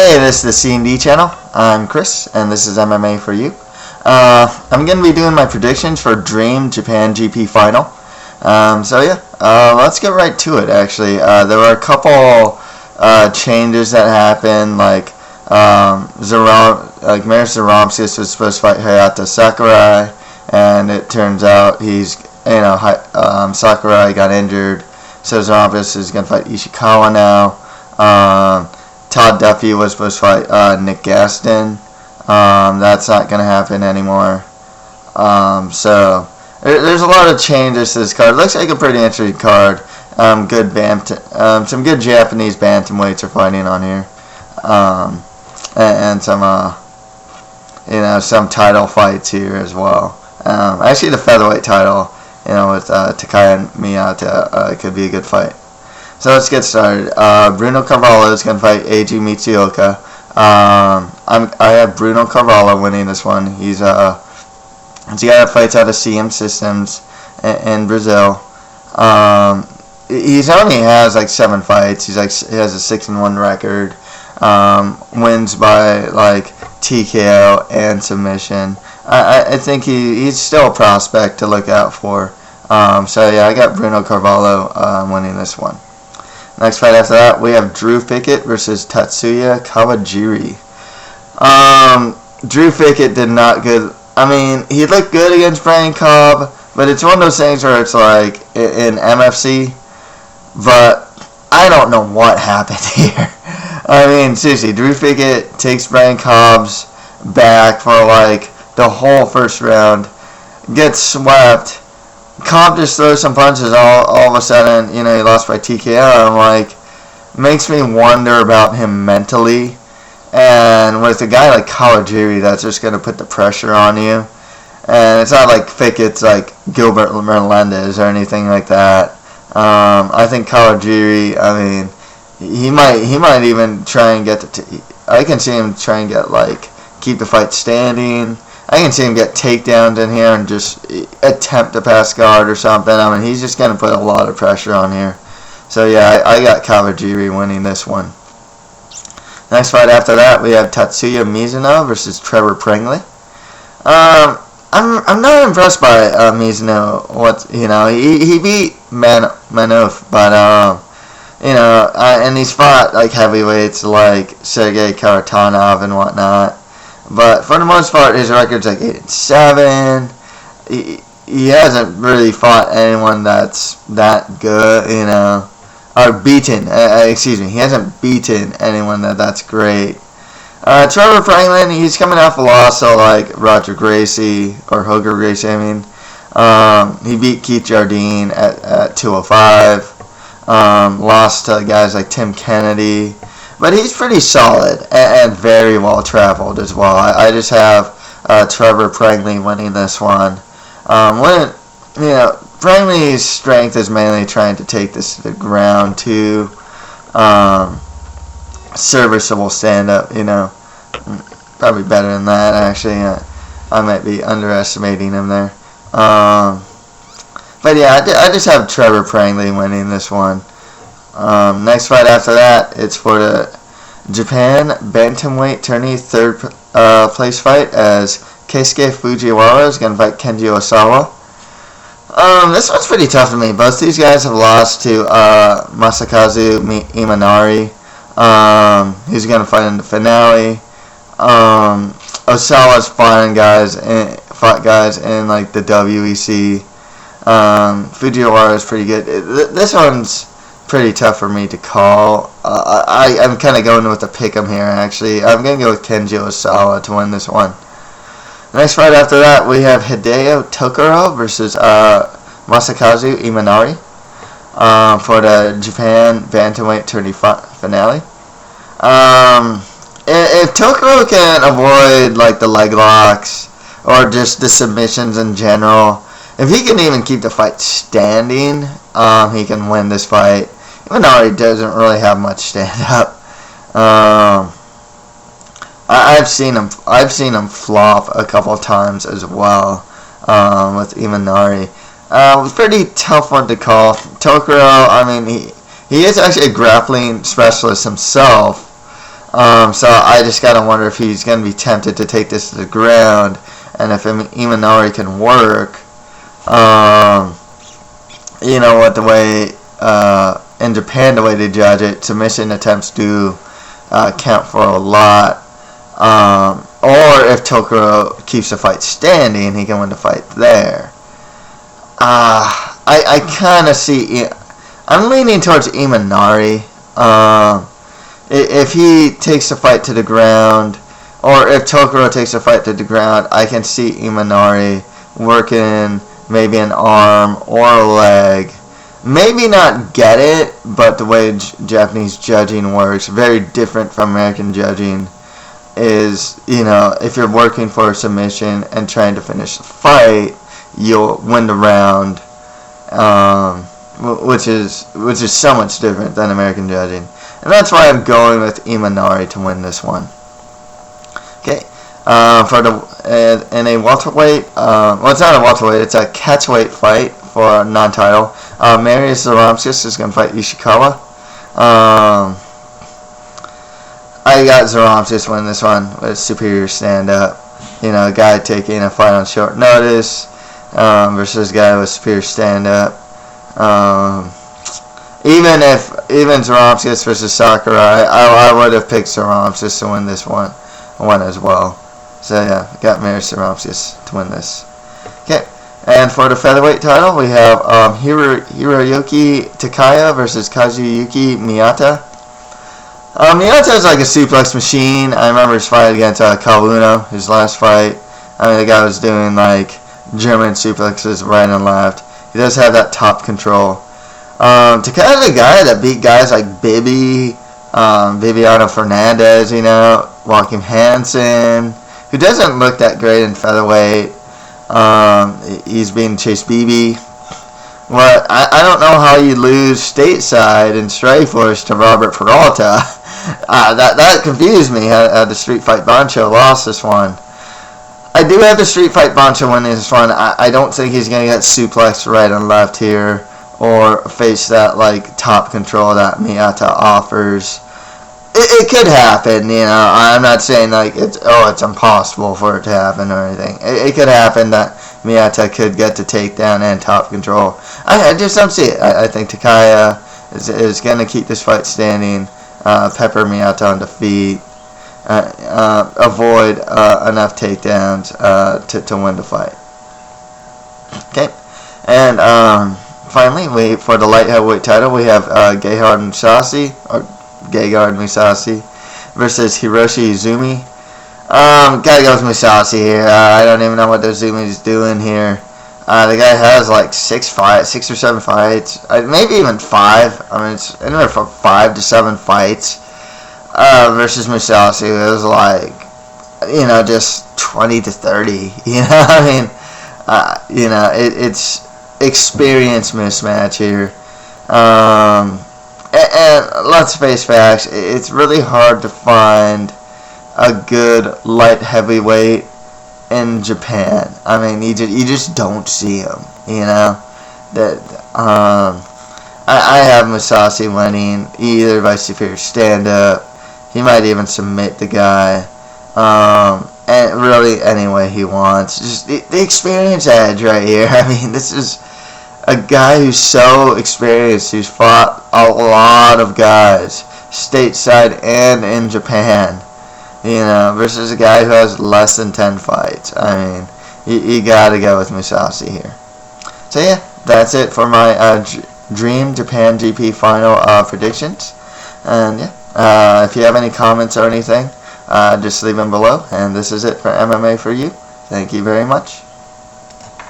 Hey, this is the C&D channel. I'm Chris, and this is MMA for you. I'm going to be doing my predictions for Dream Japan GP Final. Let's get right to it, actually. There were a couple changes that happened, like Marius Zaromskis was supposed to fight Hayata Sakurai, and it turns out Sakurai got injured, so Zaromskis is going to fight Ishikawa now. Todd Duffy was supposed to fight Nick Gaston. That's not going to happen anymore. So there's a lot of changes to this card. Looks like a pretty interesting card. Some good Japanese bantamweights are fighting on here, and some title fights here as well. Actually, the featherweight title, with Takaya and Miyata, could be a good fight. So let's get started. Bruno Carvalho is going to fight Eiji Mitsuoka. I have Bruno Carvalho winning this one. He's a guy that fights out of CM Systems in Brazil. He only has like 7 fights. He has a 6-1 record. Wins by like TKO and submission. I think he's still a prospect to look out for. I got Bruno Carvalho winning this one. Next fight after that, we have Drew Fickett versus Tatsuya Kawajiri. Drew Fickett did not good. I mean, he looked good against Brian Cobb, but it's one of those things where it's like in MFC, but I don't know what happened here. I mean, seriously, Drew Fickett takes Brian Cobb's back for like the whole first round, gets swept. Cobb just throws some punches all of a sudden, he lost by TKO. I'm like, makes me wonder about him mentally. And with a guy like Kawajiri that's just going to put the pressure on you. And it's not like Fickett's like Gilbert Melendez or anything like that. I think Kawajiri, he might even try and I can see him try and keep the fight standing. I can see him get takedowns in here and just attempt to pass guard or something. He's just going to put a lot of pressure on here. So, yeah, I got Kawajiri winning this one. Next fight after that, we have Tatsuya Mizuno versus Trevor Prangley. I'm not impressed by Mizuno. He beat Manouf, but, and he's fought, like, heavyweights like Sergei Karatanov and whatnot. But for the most part, his record's like 8-7. He hasn't really fought anyone that's that good, or beaten. He hasn't beaten anyone that's great. Trevor Franklin, he's coming off a loss to like Roger Gracie or Hoger Gracie. He beat Keith Jardine at 205. Lost to guys like Tim Kennedy. But he's pretty solid and very well traveled as well. I just have Trevor Prangley winning this one. Prangley's strength is mainly trying to take this to the ground too. Serviceable stand-up, probably better than that actually. I might be underestimating him there. I just have Trevor Prangley winning this one. Next fight after that, it's for the Japan Bantamweight Tourney third place fight as Keisuke Fujiwara is going to fight Kenji Osawa. This one's pretty tough for me. Both these guys have lost to Masakazu Imanari. He's going to fight in the finale. Osawa's fought guys in like the WEC. Fujiwara is pretty good. This one's pretty tough for me to call. I'm kind of going with the pick'em here, actually. I'm going to go with Kenji Osawa to win this one. Next fight after that, we have Hideo Tokoro versus Masakazu Imanari for the Japan Bantamweight Tourney finale. If Tokoro can avoid like the leg locks or just the submissions in general, if he can even keep the fight standing, he can win this fight. Imanari doesn't really have much stand up. I've seen him flop a couple times as well with Imanari. It was a pretty tough one to call. Tokoro, he is actually a grappling specialist himself. So I just gotta wonder if he's gonna be tempted to take this to the ground, and if Imanari can work. You know what, the way in Japan, the way they judge it, submission attempts do count for a lot. Or if Tokoro keeps the fight standing, he can win the fight there. I kind of see. I'm leaning towards Imanari. If he takes the fight to the ground, or if Tokoro takes the fight to the ground, I can see Imanari working maybe an arm or a leg. Maybe not get it, but the way Japanese judging works, very different from American judging, is, you know, if you're working for a submission and trying to finish the fight, you'll win the round, which is so much different than American judging. And that's why I'm going with Imanari to win this one. Okay, for the in a welterweight, well, it's not a welterweight, it's a catchweight fight for a non-title. Marius Zaromskis is going to fight Ishikawa. I got Zaromskis winning this one with superior stand-up. You know, a guy taking a fight on short notice versus a guy with superior stand-up. Even Zaromskis versus Sakurai, I would have picked Zaromskis to win this one as well. So yeah, got Marius Zaromskis to win this. Okay, and for the featherweight title, we have Hiroyuki Takaya versus Kazuyuki Miyata. Miyata is like a suplex machine. I remember his fight against Carvalho, his last fight. I mean, the guy was doing like German suplexes right and left. He does have that top control. Takaya is a guy that beat guys like Viviano Fernandez, you know, Joaquin Hansen, who doesn't look that great in featherweight. He's being Chase BB. Well, I don't know how you lose stateside in Strikeforce to Robert Peralta. That confused me how the Street Fight Bancho lost this one. I do have the Street Fight Bancho winning this one. I don't think he's going to get suplexed right and left here, or face that like top control that Miyata offers. It could happen, you know. I'm not saying like it's impossible for it to happen or anything. It could happen that Miyata could get the takedown and top control. I just don't see it. I think Takaya is going to keep this fight standing, pepper Miyata on the feet, avoid enough takedowns to win the fight. Okay, and finally, for the light heavyweight title, we have Gegard Mousasi versus Hiroshi Izumi. Gotta go with Mousasi here. I don't even know what the Izumi's doing here. The guy has like 6 or 7 fights, maybe even 5. I mean, it's anywhere from 5 to 7 fights. Versus Mousasi, it was like, you know, just 20 to 30. You know, I mean, you know, it's experience mismatch here. And let's face facts, it's really hard to find a good light heavyweight in Japan. I mean, you just don't see them, you know. That I have Mousasi winning either by superior stand-up. He might even submit the guy, and really any way he wants. Just the experience edge right here. I mean, this is a guy who's so experienced, who's fought a lot of guys, stateside and in Japan, you know, versus a guy who has less than 10 fights. I mean, you gotta go with Mousasi here. So yeah, that's it for my Dream Japan GP final predictions. And yeah, if you have any comments or anything, just leave them below. And this is it for MMA for you. Thank you very much.